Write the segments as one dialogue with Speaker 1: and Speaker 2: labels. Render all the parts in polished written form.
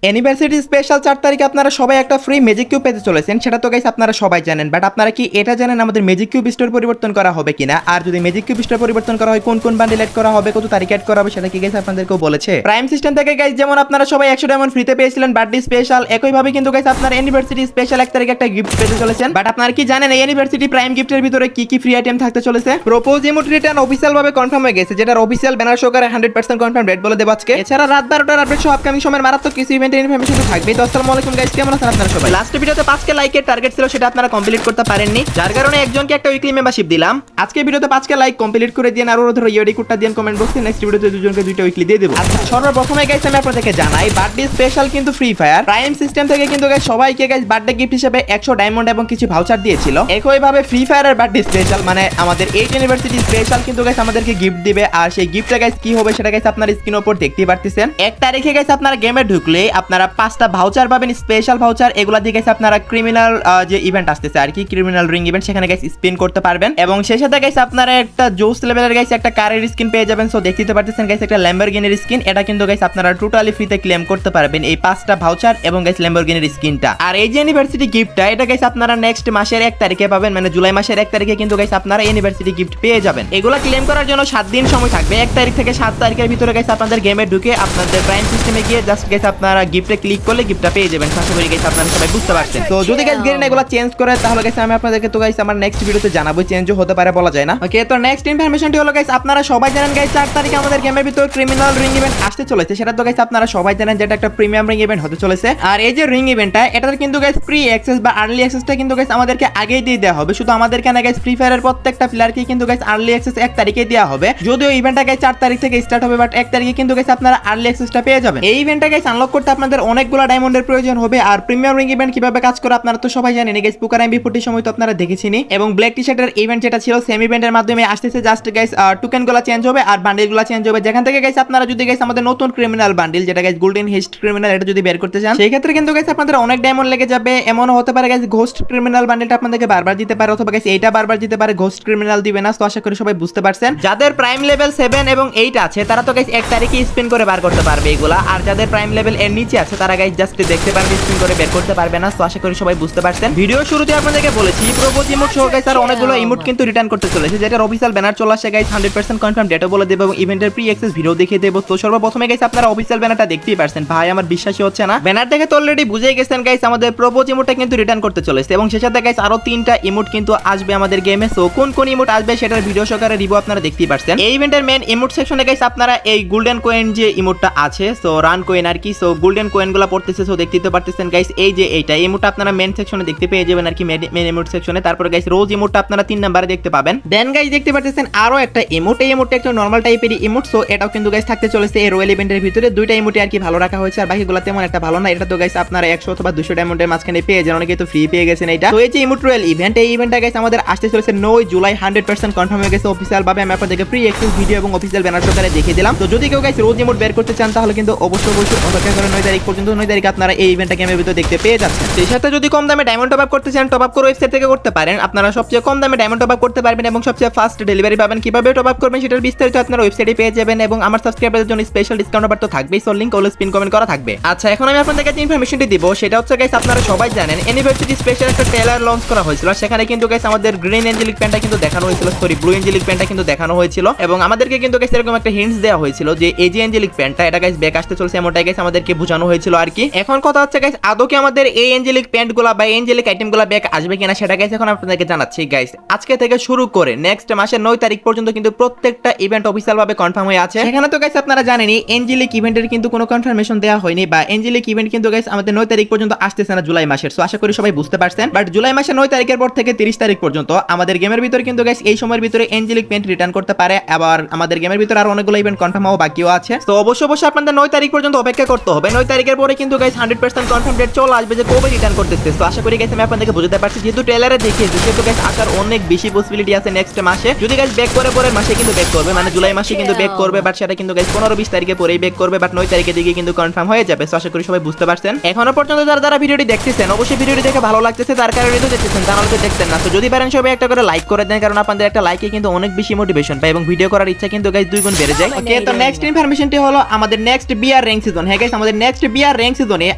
Speaker 1: Anniversary special 4 তারিখে আপনারা সবাই একটা ফ্রি ম্যাজিক কিউব পেতে চলেছেন, সেটা তো গাইস আপনারা সবাই জানেন। বাট আপনারা কি এটা জানেন আমাদের ম্যাজিক কিউব স্টোর পরিবর্তন করা হবে কিনা? আর যদি ম্যাজিক কিউব স্টোর পরিবর্তন করা হয় কোন কোন বান্ডেল অ্যাড করা হবে, কত তারিখে অ্যাড করা হবে, সেটা কি গাইস আপনাদেরকেও বলেছে? প্রাইম সিস্টেম থেকে গাইস যেমন আপনারা সবাই 100 ডায়মন্ড ফ্রিতে পেয়েছিলেন বার্থডে স্পেশাল, একই ভাবে কিন্তু গাইস আপনারা অ্যানিভার্সারি স্পেশাল 1 তারিখে একটা গিফট পেতে চলেছেন। বাট আপনারা কি জানেন এই অ্যানিভার্সারি প্রাইম গিফটের ভিতরে কি কি ফ্রি আইটেম থাকতে চলেছে? প্রপোজ ইমোট রিটার্ন অফিশিয়াল ভাবে কনফার্ম হয়ে গেছে, যেটার অফিশিয়াল ব্যানার সহকারে 100% কনফার্ম রেট বলে দেব আজকে। এছাড়া রাত 12টার আপডেট সহ আপকামিং সময়ের মারাত্মক কিছু ইভেন্টের ইনফরমেশন তো থাকবেই। তো আসসালামু আলাইকুম গাইস, কেমন আছেন আপনারা সবাই? লাস্ট ভিডিওতে 5k লাইকের টার্গেট ছিল, সেটা আপনারা কমপ্লিট করতে পারেননি, যার কারণে একজনকে একটা উইকলি মেম্বারশিপ দিলাম। আজকে ভিডিওতে 5k লাইক কমপ্লিট করে দিন, আর ওর ধরো ইউডি কোডটা দিন কমেন্ট বক্সে। নেক্সট ভিডিওতে দুজনকে দুইটা উইকলি দিয়ে দেব। আচ্ছা, সর্বপ্রথমে গাইস আমি আপনাদেরকে জানাই বার্থডে স্পেশাল কিন্তু ফ্রি ফায়ার প্রাইম সিস্টেম থেকে কিন্তু গাইস সবাইকে গাইস বার্থডে গিফট হিসেবে 100 ডায়মন্ড এবং কিছু ভাউচার দিয়েছিল। একইভাবে ফ্রি ফায়ারের বার্থডে স্পেশাল মানে আমাদের 8 ইউনিভার্সিটি স্পেশাল কিন্তু গাইস আমাদেরকে গিফট দিবে। আর সেই গিফটটা গাইস কি হবে সেটা গাইস আপনারা স্ক্রিনের উপর দেখতেই পারতেছেন। 1 তারিখে গাইস আপনারা গেমে ঢুকলে আপনারা 5টা ভাউচার পাবেন, স্পেশাল ভাউচার। এগুলা দিয়ে গাইস আপনারা ক্রিমিনাল যে ইভেন্ট আসতেছে আর কি, ক্রিমিনাল রিং ইভেন্ট, সেখানে গাইস স্পিন করতে পারবেন। এবং সেই সাথে গাইস আপনারা একটা জোস লেভেলের গাইস একটা কারের স্কিন পেয়ে যাবেন। সো দেখতে পারতেছেন গাইস একটা ল্যাম্বরগিনির স্কিন, এটা কিন্তু গাইস আপনারা টোটালি ফ্রিতে ক্লেম করতে পারবেন এই 5টা ভাউচার এবং গাইস ল্যাম্বরগিনির স্কিনটা। আর এই যে ইউনিভার্সিটি গিফটটা এটা গাইস আপনারা নেক্সট মাসের 1 তারিখে পাবেন, মানে জুলাই মাসের 1 তারিখে কিন্তু গাইস আপনারা ইউনিভার্সিটি গিফট পেয়ে যাবেন। এগুলা ক্লেম করার জন্য 7 দিন সময় থাকবে। 1 তারিখ থেকে 7 তারিখের ভিতরে গাইস আপনাদের গেমে ঢুকে আপনাদের প্রাইম সিস্টেমে গিয়ে জাস্ট গাইস আপনারা গিফটে ক্লিক করলে গিফটটা পেয়ে যাবেন। আশা করি গাইস আপনারা সবাই বুঝতে পারছেন। তো যদি গাইস গেরিনা এগুলা চেঞ্জ করে তাহলে গাইস আমি আপনাদেরকে তো গাইস আমার নেক্সট ভিডিওতে জানাবো, চেঞ্জও হতে পারে, বলা যায় না। ওকে, তো নেক্সট ইনফরমেশনটি হলো গাইস আপনারা সবাই জানেন গাইস 4 তারিখে আমাদের গেমের ভিতর ক্রিমিনাল রিং ইভেন্ট আসতে চলেছে। সেটা তো গাইস আপনারা সবাই জানেন যেটা একটা প্রিমিয়াম রিং ইভেন্ট হতে চলেছে। আর এই যে রিং ইভেন্টটা এটার কিন্তু গাইস প্রি অ্যাক্সেস বা আর্লি অ্যাক্সেসটা কিন্তু গাইস আমাদেরকে আগেই দিয়ে দেওয়া হবে। শুধু আমাদেরকে না গাইস ফ্রি ফায়ারের প্রত্যেকটা প্লেয়ারকে কিন্তু গাইস আর্লি অ্যাক্সেস 1 তারিখে দেওয়া হবে। যদিও ইভেন্টটা গাইস 4 তারিখ থেকে স্টার্ট হবে, বাট 1 তারিখে কিন্তু গাইস আপনারা আর্লি অ্যাক্সেসটা পেয়ে যাবেন। এই ইভেন্টটা গাইস আনলক করতে আপনাদের অনেকগুলো ডায়মন্ডের প্রয়োজন হবে। আর প্রিমিয়াম রিং ইভেন্ট কিভাবে কাজ করে আপনারা তো সবাই জানেন গাইস, পুকার এমবি40 সময় তো আপনারা দেখেছেনই। এবং ব্ল্যাক টি শার্টের ইভেন্ট যেটা ছিল সেম ইভেন্টের মাধ্যমে আসতেছে। জাস্ট গাইস টোকেনগুলো চেঞ্জ হবে আর বান্ডেলগুলো চেঞ্জ হবে। যেখান থেকে গাইস আপনারা যদি গাইস আমাদের নতুন ক্রিমিনাল বান্ডেল যেটা গাইস গোল্ডেন হেস্ট ক্রিমিনাল এটা যদি বের করতে চান, সেই ক্ষেত্রে কিন্তু গাইস আপনাদের অনেক ডায়মন্ড লেগে যাবে। এমনও হতে পারে গাইস ঘোস্ট ক্রিমিনাল বান্ডেলটা আপনাদেরকে বারবার দিতে পারে, অথবা গাইস এইটা বারবার দিতে পারে, ঘোস্ট ক্রিমিনাল দিবে না। তো আশা করি সবাই বুঝতে পারছেন। যাদের প্রাইম লেভেল 7 এবং 8 আছে তারা তো গাইস 1 তারিখে স্পিন করে বার করতে পারবে এগুলা। আর যাদের প্রাইম লেভেল এর নিচে আছে তারা গাইস জাস্ট দেখতে পারবে, স্পিন করে বের করতে পারবে না। তো আশা করি সবাই বুঝতে পারছেন। ভিডিও শুরুতে আপনাদেরকে বলেছি প্রপোজ ইমোট সহ গাইস আর অনেকগুলো ইমোট কিন্তু রিটার্ন করতে চলেছে, যেটার অফিশিয়াল ব্যানার চলে আসে গাইস 100% কনফার্ম ডেটও বলে দেব এবং ইভেন্টের প্রি অ্যাক্সেস ভিডিও দেখিয়ে দেব। তো সর্বপ্রথমে গাইস আপনারা অফিশিয়াল ব্যানারটা দেখতেই পারছেন। ভাই আমার বিশ্বাসই হচ্ছে না, ব্যানার দেখে তো অলরেডি বুঝেই গেছেন গাইস আমাদের প্রপোজ ইমোটটা কিন্তু রিটার্ন করতে চলেছে। এবং সেই সাথে গাইস আরো 3টা ইমোট কিন্তু আসবে আমাদের গেমে। সো কোন কোন ইমোট আসবে সেটার ভিডিও সহকারে রিভিউ আপনারা দেখতেই পারছেন। এই ইভেন্টের মেইন ইমোট সেকশনে গাইস আপনারা এই গোল্ডেন কয়েন যে ইমোটটা আছে, সো রান কয়েন আর কি, সো গোল্ডেন কয়েনগুলো পড়তেছে। সো দেখতেই তো পারতেছেন গাইস এই যে এইটা ইমোটটা আপনারা মেইন সেকশনে দেখতে পেয়ে যাবেন আর কি, মেইন ইমোট সেকশনে। তারপরে গাইস রোজ ইমোটটা আপনারা 3 নম্বরে দেখতে পাবেন। দেন গাইস দেখতে পারতেছেন আরো একটা ইমোট, এই ইমোটটা একটা নরমাল টাইপের ইমোট। সো এটাও কিন্তু গাইস থাকতে চলেছে এই রয়্যাল ইভেন্টের ভিতরে। দুইটা ইমোটে আর কি ভালো রাখা হয়েছে, আর বাকিগুলো তেমন একটা ভালো না। এটা তো গাইস আপনারা 100 অথবা 200 ডায়মন্ডের মাঝখানে পেয়ে যান, অনেকেই তো ফ্রি পেয়ে গেছেন এটা। তো এই যে ইমোট রয়্যাল ইভেন্ট, এই ইভেন্টটা গাইস আমাদের আসতে চলেছে 9 জুলাই 100% কনফার্ম হয়ে গেছে অফিশিয়াল ভাবে। আমি আপনাদেরকে প্রি অ্যাক্সেস ভিডিও এবং অফিশিয়াল ব্যানার সহকারে দেখিয়ে দিলাম। তো যদি কেউ গাইস রোজ ইমোট বের করতে চান তাহলে কিন্তু অবশ্যই অপেক্ষা করে 9 তারিখ পর্যন্ত। 9 তারিখ আপনারা এই ইভেন্টটা গেমের ভিতরে দেখতে পেয়ে যাচ্ছেন। সেই সাথে যদি কম দামে ডায়মন্ড টপ আপ করতে চান, টপ আপ করে ওয়েবসাইট থেকে করতে পারেন। আপনারা সবচেয়ে কম দামে ডায়মন্ড টপ আপ করতে পারবেন এবং সবচেয়ে ফাস্ট ডেলিভারি পাবেন। কিভাবে টপ আপ করবেন সেটার বিস্তারিত আপনারা ওয়েবসাইটে পেয়ে যাবেন। এবং আমার সাবস্ক্রাইবারদের জন্য স্পেশাল ডিসকাউন্ট অফার তো থাকবেই, so link always pin comment করা থাকবে। আচ্ছা, এখন আমি আপনাদেরকে যে ইনফরমেশনটি দিব সেটা হচ্ছে গাইস আপনারা সবাই জানেন ইউনিভার্সিটি স্পেশাল একটা ট্রেলার লঞ্চ করা হয়েছিল। সেখানে কিন্তু গাইস আমাদের গ্রিন এঞ্জেলিক প্যান্টটা কিন্তু দেখানো হয়েছিল, সরি ব্লু এঞ্জেলিক প্যান্টটা কিন্তু দেখানো হয়েছিল। এবং আমাদেরকে কিন্তু গাইস এরকম একটা হিন্টস দেওয়া হয়েছিল যে এই যে এঞ্জেলিক প্যান্টটা এটা গাইস ব্যাক আসতে চলছে, এমনটাই গাইস আমাদেরকে বোঝানো হয়েছিল আর কি। এখন কথা হচ্ছে গাইস আদৌ কি আমাদের এই এঞ্জেলিক প্যান্টগুলো বা এঞ্জেলিক আইটেমগুলো ব্যাক আসবে কিনা সেটা গাইস এখন আপনাদেরকে জানাচ্ছি গাইস। আজকে থেকে শুরু করে নেক্সট মাসের 9 তারিখ পর্যন্ত কিন্তু প্রত্যেকটা ইভেন্ট অফিশিয়াল ভাবে কনফার্ম হয়ে আছে। সেখানে তো গাইস আপনারা জানেনই এঞ্জেলিক ইভেন্টের কিন্তু কোনো কনফার্মেশন দেওয়া হয়নি, বা এঞ্জেলিক ইভেন্ট কিন্তু গাইস আমাদের 9 তারিখ পর্যন্ত আসতেছে না জুলাই মাসের। সো আশা করি সবাই বুঝতে পারছেন। বাট জুলাই মাসের 9 তারিখের পর থেকে 30 তারিখ পর্যন্ত আমাদের গেমের ভিতরে কিন্তু গাইস এই সময়ের ভিতরে এঞ্জেলিক প্যান্ট রিটার্ন করতে পারে। আবার আমাদের গেমের ভিতরে আর অনেকগুলো ইভেন্ট কনফার্ম হওয়া বাকিও আছে। তো অবশ্যই আপনাদের 9 তারিখ পর্যন্ত অপেক্ষা করতে হবে। 9 তারিখের পরে কিন্তু গাইস 100% কনফার্ম ডেট চলে আসবে যে কবে রিটার্ন করতেছে। তো আশা করি গাইস আমি আপনাদেরকে বুঝাতে পারছি, যেহেতু ট্রেলারে দেখিয়েছি সেহেতু গাইস আসার অনেক বেশি পসিবিলিটি আছে নেক্সট মাসে। যদি গাইস ব্যাক করে পরের মাসে কিন্তু ব্যাক করবে, মানে জুলাই মাসে কিন্তু ব্যাক করবে, বাট সেটা কিন্তু গাইস 15-20 তারিখে পরেই ব্যাক করবে, বাট 9 তারিখের দিকে কিন্তু কনফার্ম হয়ে যাবে। তো আশা করি সবাই বুঝতে পারছেন। এখনো পর্যন্ত যারা ভিডিওটি দেখতেছেন অবশ্যই ভিডিওটি দেখে ভালো লাগতেছে, তার কারণে তো দেখতেছেন, তাহলে তো দেখতেন না। তো যদি পারেন সবাই একটা করে লাইক করে দেন, কারণ আপনাদের একটা লাইকে কিন্তু অনেক বেশি মোটিভেশন পায় এবং ভিডিও করার ইচ্ছা কিন্তু গাইস 2 গুণ বেড়ে যায়। ওকে, তো নেক্সট ইনফরমেশনটি হলো আমাদের নেক্সট বিআর র্যাঙ্ক সিজন। হ্যাঁ গাইস, আমাদের নেক্সট বিআর র্যাঙ্ক সিজনে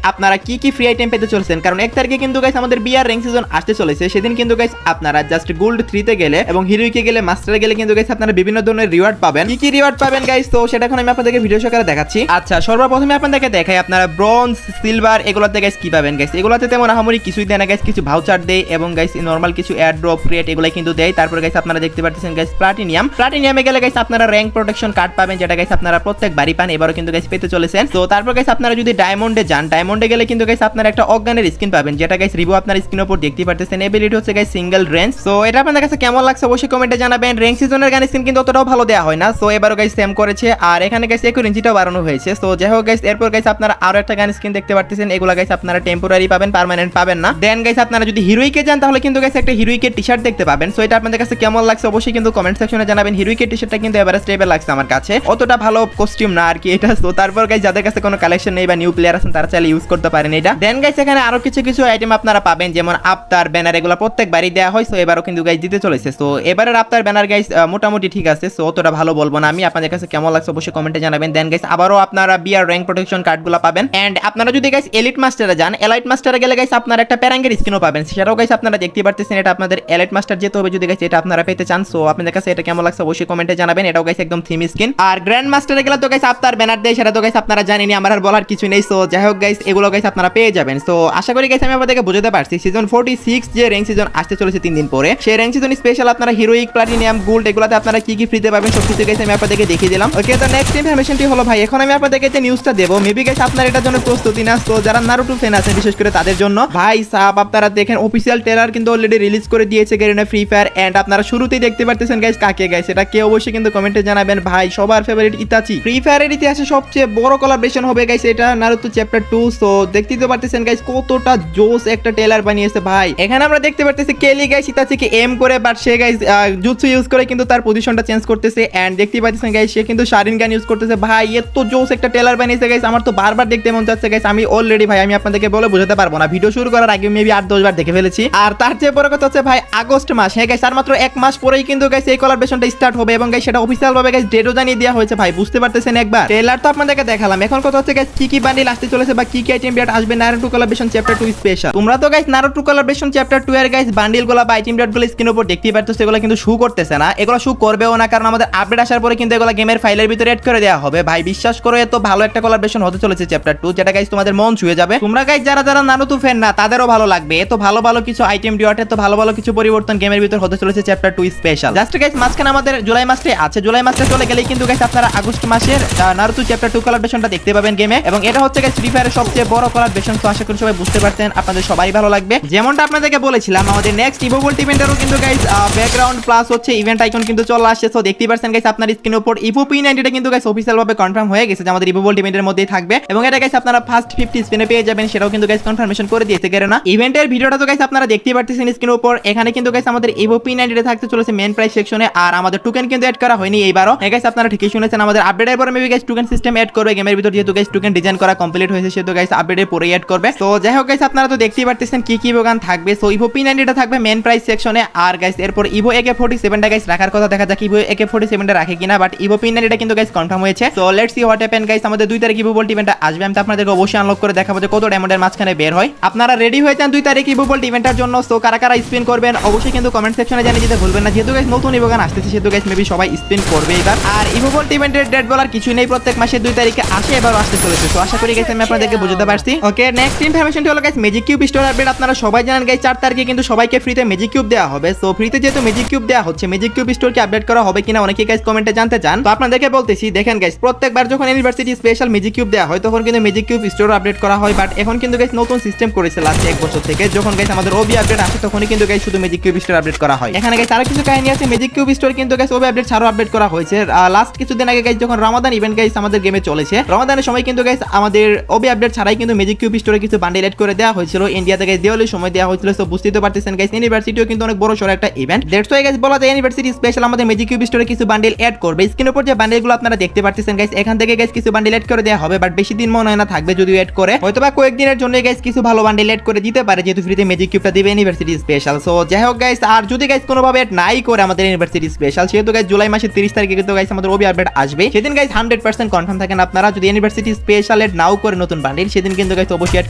Speaker 1: আপনারা কি কি ফ্রি আইটেম পেতে চলেছেন, কারণ 1 তারিখে কিন্তু গাইস আমাদের বিআর র্যাঙ্ক সিজন আসতে চলেছে। সেদিন কিন্তু গাইস আপনারা জাস্ট গোল্ড 3 তে গেলে এবং হিরোইকে গেলে মাস্টারে গেলে কিন্তু গাইস আপনারা বিভিন্ন ধরনের রিওয়ার্ড পাবেন। কি কি রিওয়ার্ড পাবেন গাইস, তো সেটা এখন আমি আপনাদেরকে ভিডিও সহকারে দেখাচ্ছি। আচ্ছা, সর্বপ্রথমে আপনাদেরকে দেখাই আপনারা ব্রোঞ্জ, সিলভার এগুলোতে গাইস কি পাবেন গাইস। এগুলোতে তেমন আহামরি কিছুই দেয় না গাইস, কিছু ভাউচার দেয় এবং গাইস নরমাল কিছু এয়ার ড্রপ ক্রিয়েট এগুলো কিন্তু দেয়। তারপর গাইস আপনারা দেখতে পাচ্ছেন গাইস প্লাটিনিয়ামে গেলে গাইস আপনারা র্যাঙ্ক প্রোটেকশন কার্ড পাবেন, যেটা গাইস আপনারা প্রত্যেকবারই পান, এবারও কিন্তু গাইস পেতে চলেছেন। তো তারপর গাইস আপনারা যদি ডায়মন্ডে যান, ডায়মন্ডে গেলে কিন্তু গাইস আপনারা একটা অজ্ঞানের স্কিন পাবেন, যেটা গাইস রিভিউ আপনার স্ক্রিনের উপর দেখতে পাচ্ছেন। এবিলিটি হচ্ছে গাইস সিঙ্গেল রেঞ্জ। সো এটা আপনাদের কাছে কেমন লাগছে অবশ্যই কমেন্টে জানাবেন। র্যাঙ্ক সিজনের গান স্কিন কিন্তু অতটাও ভালো দেওয়া হয় না, সো এবারও গাইস সেম করেছে, আর এখানে গাইস 1 ইঞ্চিটাও বাড়ানো হয়েছে। সো যাই হোক গাইস, এরপর গাইস আপনারা আরো একটা গান স্কিন দেখতে পাচ্ছেন, এগুলা গাইস আপনারা টেম্পোরারি পাবেন, পার্মানেন্ট পাবেন না। দেন গাইস আপনারা যদি হিরোইকে যান তাহলে কিন্তু গাইস একটা হিরোইকে টি-শার্ট দেখতে পাবেন। সো এটা আপনাদের কাছে কেমন লাগছে অবশ্যই কিন্তু কমেন্ট সেকশনে জানাবেন। হিরোইকে টি-শার্টটা কিন্তু এবারে স্টেবল লাগছে আমার কাছে, অতটা ভালো কস্টিউম না আর কি এটা। তো তারপর গাইস যাদের কাছে কোনো কালেকশন নেই বা নিউ প্লেয়ার আছেন তারা চাইলে ইউজ করতে পারেন এটা। দেন গাইস এখানে আরো কিছু আইটেম আপনারা পাবেন, যেমন আফতার, ব্যানার, এগুলো প্রত্যেকবারই দেওয়া হয়। সো এবারও কিন্তু গাইস দিতে চলেছে। সো এবারের আফতার, ব্যানার গাইস মোটামুটি ঠিক আছে, সো অতটা ভালো বলবো না আমি। আপনাদের কাছে কেমন লাগছে অবশ্যই কমেন্টে জানাবেন। দেন গাইস আবারও আপনারা বিআর র্যাঙ্ক প্রোটেকশন কার্ডগুলো পাবেন। এন্ড আপনারা যদি গাইস এলিট মাস্টারে যান, এলাইট মাস্টারে গেলে গাইস আপনারা একটা প্যারাঙ্গের স্কিনও পাবেন, সেটাও গাইস আপনারা দেখতে পাচ্ছেন। এটা আপনাদের এলাইট মাস্টার যেতে হবে যদি গাইস এটা আপনারা পেতে চান। সো আপনাদের কাছে এটা কেমন লাগছে অবশ্যই কমেন্টে জানাবেন। এটাও গাইস একদম থিম স্কিন। আর গ্র্যান্ড মাস্টারে গেলে তো গাইস আফতার, ব্যানার দেয়, সেটা তো গাইস আপনারা জানেনই, আমার আর বলার কিছু নেই। সো যাই হোক গাইস এগুলো গাইস আপনারা পেয়ে যাবেন। সো আশা করি গাইস আমি আপনাদেরকে বুঝাতে পারছি। সিজন 46 যে র্যাঙ্ক সিজন আসতে চলেছে 3 দিন পরে, সেই র্যাঙ্ক সিজন স্পেশাল আপনারা হিরোইক, প্লাটিনিয়াম, গোল্ড এগুলাতে আপনারা কি কি ফ্রিতে পাবেন সব কিছু গাইস আমি আপনাদেরকে দেখিয়ে দিলাম। ওকে, তো নেক্সট ইনফরমেশনটি হলো ভাই, এখন আমি আপনাদেরকে যে নিউজটা দেবো মেবি গাইস আপনারা এটার জন্য প্রস্তুতি না। তো যারা নারুটো ফ্যান আছেন বিশেষ করে তাদের জন্য ভাই সাহেব আপনারা দেখেন অফিসিয়াল ট্রেলার কিন্তু অলরেডি রিলিজ করে দিয়েছে গারিনা ফ্রি ফায়ার। এন্ড আপনারা শুরুতেই দেখতে পারতেছেন গাইস কাকে গাইস, এটা কে অবশ্যই কিন্তু কমেন্টে জানাবেন। ভাই সবার ফেভারিট ইতাচি, ফ্রি ফায়ারের ইতিহাসে সবচেয়ে বড় কোলাবরেশন হবে গাইস এটা নারুতো চ্যাপ্টার 2। সো দেখতেই তো পারতেছেন গাইস কতটা জোস একটা ট্রেলার বানিয়েছে ভাই। এখানে আমরা দেখতে পারতেছি কেলি গাইস ইতাচিকে এম করে, but say guys jutsu use করে কিন্তু তার পজিশনটা চেঞ্জ করতেছে। এন্ড দেখতেই পাচ্ছেন গাইস সে কিন্তু শারিনগান ইউজ করতেছে। ভাই এত জোস একটা ট্রেলার বানিয়েছে গাইস, আমার তো বারবার দেখতে মন যাচ্ছে গাইস। আমি অলরেডি ভাই আমি আপনাদেরকে বলে বোঝাতে পারবো না, ভিডিও শুরু করার আগে মেবি 8-10 বার দেখে ফেলেছি। আর তার চেয়ে বড় কথা হচ্ছে ভাই আগস্ট মাস, হ্যাঁ গাইস আর মাত্র 1 মাস পরেই কিন্তু গাইস এই কোলাবরেশনটা স্টার্ট হবে এবং গাইস সেটা অফিশিয়াল ভাবে গাইস ডেটও জানিয়ে দেওয়া হয়েছে। ভাই বুঝতে পারতেছেন একবার, ট্রেলার তো আপনাদেরকে দেখালাম, এখন কথা হচ্ছে গাইস কি কি বান্ডিল আসতে চলেছে বা কি কি আইটেম বিয়াট আসবে নারুটো কোলাবরেশন চ্যাপ্টার 2 স্পেশাল। তোমরা তো গাইস নারুটো কোলাবরেশন চ্যাপ্টার 2 এর গাইস বান্ডিলগুলো বা আইটেম বিয়াটগুলো স্ক্রিনের উপর দেখতেই পারতেছো, এগুলো কিন্তু শো করতেছে না, এগুলো শো করবেও না, কারণ আমাদের আপডেট আসার পরে কিন্তু এগুলো গেমের ফাইলের ভিতরে এড করে দেওয়া হবে। ভাই বিশ্বাস করো এত ভালো একটা কোলাবরেশন হতে চলেছে চ্যাপ্টার 2, যেটা গাইস তোমাদের মন ছুঁয়ে যাবে। তোমরা গাইস যারা নারুতো ফ্যান না তাদেরও ভালো লাগবে, এত ভালো ভালো কিছু আইটেম ডিওয়াট, এত ভালো ভালো কিছু পরিবর্তন গেমের ভিতর হতে চলেছে চ্যাপ্টার 2 স্পেশাল। জাস্ট গাইস মাঝখানে আমাদের জুলাই মাসে আছে, জুলাই মাসে চলে গেলেই কিন্তু গাইস আপনারা আগস্ট মাসের নারুতো চ্যাপ্টার 2 কোলাবরেশনটা দেখতে পাবেন গেমে, এবং এটা হচ্ছে গাইস ফ্রি ফায়ারের সবচেয়ে বড় কোলাবরেশন। তো আশা করি সবাই বুঝতে পারছেন, আপনাদের সবাই ভালো লাগবে। যেমনটা আপনাদেরকে বলেছিলাম আমাদের নেক্সট ইভো ভোল্ট ইভেন্টেরও কিন্তু গাইস ব্যাকগ্রাউন্ড প্লাস হচ্ছে ইভেন্ট আইকন কিন্তু চলে আসছে। তো দেখতেই পারছেন গাইস আপনার স্ক্রিনের উপর ইভো P90 টা কিন্তু গাইস অফিশিয়াল ভাবে কনফার্ম হয়ে গেছে যে আমাদের ইভো ভোল্ট ইভেন্টের মধ্যেই থাকবে, এবং এটা গাইস আপনারা ফার্স্ট 50 স্পিনে পেয়ে যাবেন, সেটাও কিন্তু গাইস কনফার্মেশন করে দিয়েছে গারিনা। ইভেন্টের ভিডিওটা তো গাইস আপনারা দেখতেই পারতেছেন স্ক্রিনের উপর। এখানে কিন্তু গাইস আমাদের ইভো P90 টা থাকতে চলেছে মেন প্রাইস সেকশনে, আর আমাদের টোকেন কিন্তু এড করা হয়নি এইবারও। গাইস আপনারা ঠিকই শুনেছেন, আমাদের আপডেটের পরে maybe guys token system add করবে গেমের ভিতর, যেহেতু গাইস টোকেন ডিজাইন করা কমপ্লিট হয়েছে সেহেতু গাইস আপডেটের পরে এড করবে। তো যাই হোক গাইস আপনারা তো দেখতেই পারতেছেন কি কি গান থাকবে। সো ইভো P90 টা থাকবে মেন প্রাইস সেকশনে, আর গাইস এরপর ইভো AK47 টা গাইস রাখার কথা, দেখা যাক ইভো AK47 টা রাখে কিনা, বাট ইভো P90 টা কিন্তু গাইস কনফার্ম হয়েছে। So let's see what happen guys. আমাদের 2 তারিখ ইভো ভোল্ট ইভেন্টটা আসবে, আমি আপনাদেরকে অবশ্যই আনলক করে দেখাবো যে কত ডায়মন্ডের মাঝখানে বের হয়। আপনারা রেডি হয়ে যান 2 তারিখ ইভো ভোল্ট ইভেন্টের জন্য। সো কারা কারা স্পিন করবেন অবশ্যই কিন্তু কমেন্ট সেকশনে জানিয়ে দিতে ভুলবেন না, যেহেতু গাইস নতুন ইভো গান আসতেছে সেহেতু গাইস মেবি সবাই স্পিন করবে এবার। আর ইভো ভোল্ট ইভেন্টের ডেট বলার কিছু নেই, প্রত্যেক মাসে 2 তারিখে আসে, এবার আসতে চলেছে। তো আশা করি গাইস আমি আপনাদেরকে বুঝাতে পারছি। ওকে, নেক্সট ইনফরমেশনটি হলো guys magic cube store update. আপনারা সবাই জানেন গাইস 4 তারিখে কিন্তু সবাইকে ফ্রিতে ম্যাজিক কিউব দেওয়া হবে। সো ফ্রিতে যেহেতু ম্যাজিক কিউব দেওয়া হচ্ছে, ম্যাজিক কিউব স্টোরকে আপডেট করা হবে কিনা অনেকেই গাইস কমেন্টে জানতে চান। তো আপনাদেরকে বলতেছি দেখেন গাইস, প্রত্যেকবার যখন ইউনিভার্সিটি স্পেশাল ম্যাজিক কিউব দেওয়া হয় তখন কিন্তু ম্যাজিক কিউব স্টোর আপডেট করা হয়, বাট এখন কিন্তু গাইস নতুন সিস্টেম করেছে লাস্ট 1 বছর থেকে, যখন গাইস আমাদের ওবি আপডেট আসে তখনই কিন্তু গাইস শুধু ম্যাজিক কিউব স্টোর আপডেট করা হয়। এখানে গাইস আরো কিছু কাহিনী আছে, ম্যাজিক কিউব স্টোর কিন্তু গাইস ওবি আপডেট ছাড়াও আপডেট করা হয়েছে। লাস্ট কিছুদিন আগে গাইস যখন রমাদান ইভেন্ট গাইস আমাদের গেমে চলেছে, রমাদানের সময় কিন্তু গাইস আমাদের ওবি আপডেট ছাড়াই কিন্তু ম্যাজিক কিউব স্টোরে কিছু বান্ডেল এড করে দেওয়া হয়েছিল, ইন্ডিয়াতে গাইস দিওয়ালির সময় দেওয়া হয়েছিল। সো বুঝতেই পারতেছেন গাইস ইউনিভার্সিটিও কিন্তু অনেক বড় সড় একটা ইভেন্ট, দ্যাটস ওয়াই গাইস বলা যায় ইউনিভার্সিটি স্পেশাল আমাদের ম্যাজিক কিউব স্টোরে কিছু বান্ডেল এড করবে। স্ক্রিনের উপর যে বান্ডেলগুলো আপনারা দেখতে পারতেছেন গাইস, এখান থেকে গাইস কিছু বান্ডেল এড করে দেওয়া হবে, বাট বেশি দিন মনে হয় না থাকবে, যদিও এড করে হয়তোবা কয়েকদিনের জন্য গাইস কিছু ভালো বান্ডেল এড করে দিতে পারে, যেহেতু ফ্রিতে ম্যাজিক কিউবটা দিবে ইউনিভার্সিটি স্পেশাল। সো যাই হোক গাইস, আর যদি গাইস কোনোভাবে এড নাই করে আমাদের ইউনিভার্সিটি স্পেশাল, সেহেতু গাইস জুলাই মাসের 30 তারিখে কিন্তু গাইস আমাদের ওবি আপডেট আসবে, সেদিন গাইস 100% কনফার্ম থাকেন আপনারা। যদি ইউনিভার্সিটি স্পেশাল ডাউনলোড নাও করে নতুন বান্ডিল সেদিন কিন্তু গাইস অবশ্যই অ্যাড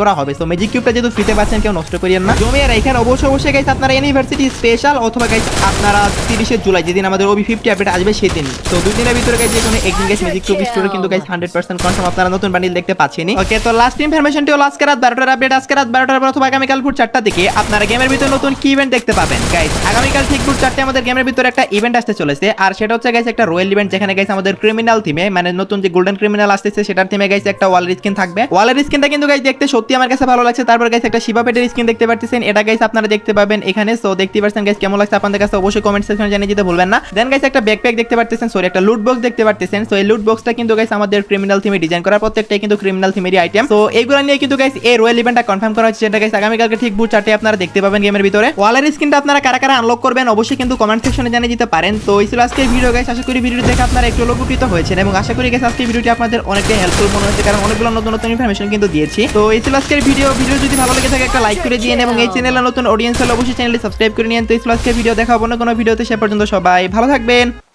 Speaker 1: করা হবে। সো ম্যাজিক কিউবটা যেহেতু ফ্রিতে পাচ্ছেন কেউ নষ্ট করিয়েন না, জমিয়ে রাখেন অবশ্যই গাইস আপনারা ইউনিভার্সিটি স্পেশাল অথবা গাইস আপনারা 30 জুলাই যেদিন আমাদের ওবি 50 আপডেট আসবে সেদিন। তো দুই দিনের ভিতরে গাইস যে কোনো একদিন গাইস ম্যাজিক কিউব স্টোরে কিন্তু গাইস 100% কনফার্ম আপনারা নতুন বান্ডিল দেখতে পাচ্ছেনই। ওকে, তো লাস্ট ইনফরমেশনটি হলো আজকে রাত 12টার আপডেট, আজকে রাত 12টার পর অথবা আগামীকাল ভোর 4টা থেকে আপনারা গেমের ভিতরে নতুন কি ইভেন্ট দেখতে পাবেন গাইস। আগামীকাল ঠিক ভোর 4টায় আমাদের গেমের ভিতরে একটা ইভেন্ট আসতে চলেছে, আর সেটা হচ্ছে গাইস একটা রয়্যাল ইভেন্ট, যেখানে গাইস আমাদের ক্রিমিনাল থিমে মানে নতুন যে গোল্ডেন ক্রিমিনাল আসতেছে সেটার থিমে গাইস একটা ওয়ালের স্কিন থাকবে। ওয়ালের স্কিনটা কিন্তু গাইস দেখতে সত্যি আমার কাছে ভালো লাগছে। তারপর গাইস একটা শিবা পেটের স্কিন দেখতে পাচ্ছেন, এটা গাইস আপনারা দেখতে পাবেন এখানে। সো দেখতে পাচ্ছেন গাইস কেমন লাগছে আপনাদের কাছে অবশ্যই কমেন্ট সেকশনে জানিয়ে দিতে ভুলবেন না। দেন গাইস একটা ব্যাকপ্যাক দেখতে পাচ্ছেন, সরি একটা লুট বক্স দেখতে পাচ্ছেন। সো এই লুট বক্সটা কিন্তু গাইস আমাদের ক্রিমিনাল থিমে ডিজাইন করা, প্রত্যেকটাই কিন্তু ক্রিমিনাল থিমেরই আইটেম। সো এইগুলো নিয়ে কিন্তু গাইস এই রয়্যাল ইভেন্টটা কনফার্ম করা হচ্ছে, যেটা গাইস আগামীকালকে ঠিক ভোর 4টায় আপনারা দেখতে পাবেন গেমের ভিতরে। ওয়ালের স্কিনটা আপনারা কারা কারা আনলক করবেন অবশ্যই কিন্তু কমেন্ট সেকশনে জানিয়ে দিতে পারেন। তো এই ছিল আজকের ভিডিও গাইস, আশা করি ভিডিও দেখে আপনারা একটু উপকৃত হয়েছেন এবং আশা করি গাইস আজকের ভিডিওটি আপনাদের অনেকটাই হেল্পফুল মনে হচ্ছে, কারণ অনেকগুলো নতুন নতুন ইনফরমেশন কিন্তু দিয়েছি। তো এই ছিল আজকের ভিডিও যদি ভালো লেগে থাকে একটা লাইক করে দিয়েন এবং এই চ্যানেলে নতুন অডিয়েন্স হলে অবশ্যই চ্যানেলটি সাবস্ক্রাইব করে নিন। তো এই ছিল আজকের ভিডিও, দেখা হবে অন্য কোনো ভিডিওতে, সে পর্যন্ত সবাই ভালো থাকবেন।